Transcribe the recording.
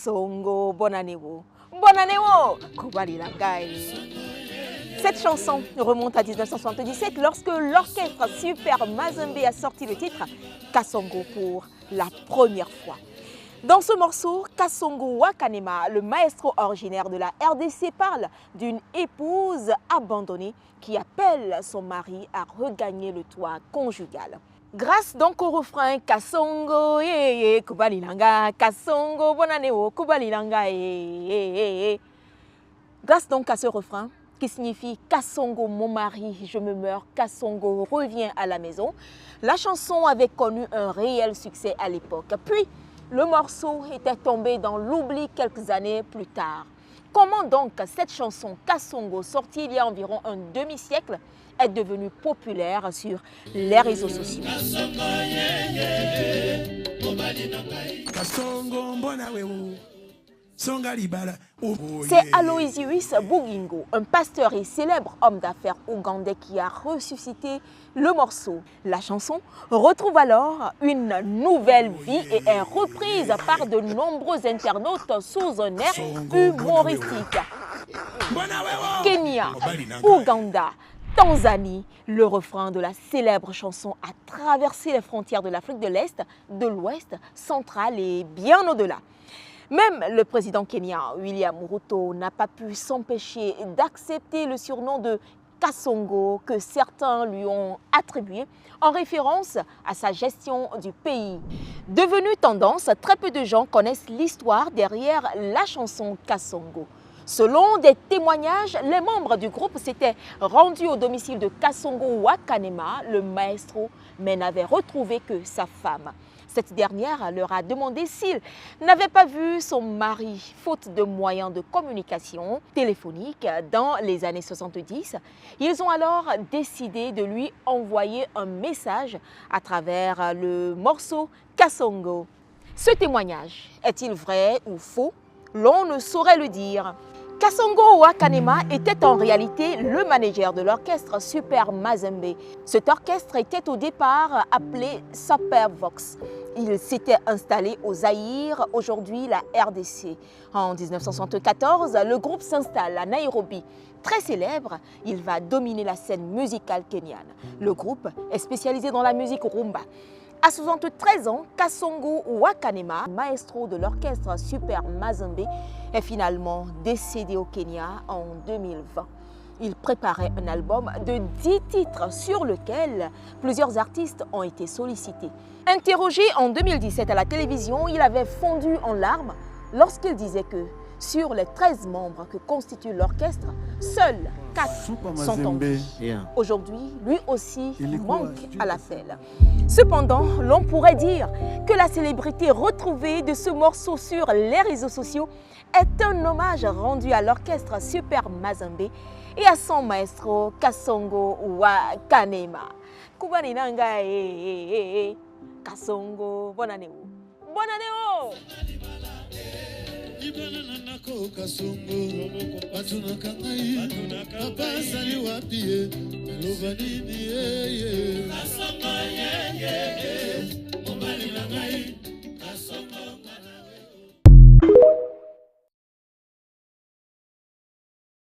Kasongo, bonne année wo. Bonne année wo. Kobali Langai. Cette chanson remonte à 1977 lorsque l'orchestre Super Mazembe a sorti le titre Kasongo pour la première fois. Dans ce morceau, Kasongo Wakanema, le maestro originaire de la RDC, parle d'une épouse abandonnée qui appelle son mari à regagner le toit conjugal. Grâce donc au refrain Kasongo, Kubalilanga, Kasongo, bonne année, Kubalilanga, grâce donc à ce refrain qui signifie Kasongo, mon mari, je me meurs, Kasongo, reviens à la maison, la chanson avait connu un réel succès à l'époque. Puis, le morceau était tombé dans l'oubli quelques années plus tard. Comment donc cette chanson Kasongo, sortie il y a environ un demi-siècle, est devenue populaire sur les réseaux sociaux? C'est Aloysius Bugingo, un pasteur et célèbre homme d'affaires ougandais qui a ressuscité le morceau. La chanson retrouve alors une nouvelle vie et est reprise par de nombreux internautes sous un air humoristique. Kenya, Ouganda, Tanzanie, le refrain de la célèbre chanson a traversé les frontières de l'Afrique de l'Est, de l'Ouest, central et bien au-delà. Même le président kenyan, William Ruto, n'a pas pu s'empêcher d'accepter le surnom de Kasongo que certains lui ont attribué en référence à sa gestion du pays. Devenue tendance, très peu de gens connaissent l'histoire derrière la chanson Kasongo. Selon des témoignages, les membres du groupe s'étaient rendus au domicile de Kasongo Wakanema, le maestro, mais n'avaient retrouvé que sa femme. Cette dernière leur a demandé s'il n'avait pas vu son mari, faute de moyens de communication téléphonique dans les années 70. Ils ont alors décidé de lui envoyer un message à travers le morceau Kasongo. Ce témoignage est-il vrai ou faux? L'on ne saurait le dire. Kasongo Wakanema était en réalité le manager de l'orchestre Super Mazembe. Cet orchestre était au départ appelé Supervox. Il s'était installé au Zaïre, aujourd'hui la RDC. En 1974, le groupe s'installe à Nairobi. Très célèbre, il va dominer la scène musicale kenyane. Le groupe est spécialisé dans la musique rumba. À 73 ans, Kasongo Wakanema, maestro de l'orchestre Super Mazembe, est finalement décédé au Kenya en 2020. Il préparait un album de 10 titres sur lequel plusieurs artistes ont été sollicités. Interrogé en 2017 à la télévision, il avait fondu en larmes lorsqu'il disait que sur les 13 membres que constitue l'orchestre, seuls 4 sont en vie. Aujourd'hui, lui aussi manque à l'appel. Cependant, l'on pourrait dire que la célébrité retrouvée de ce morceau sur les réseaux sociaux est un hommage rendu à l'orchestre Super Mazembe et à son maestro Kasongo Wakanema. Kubani nanga Kasongo, bonne année. Bonne année. Ibananako Kasongo, batunaka ngai, papa sali wapi ye, aloba nini ye. Kasongo ye.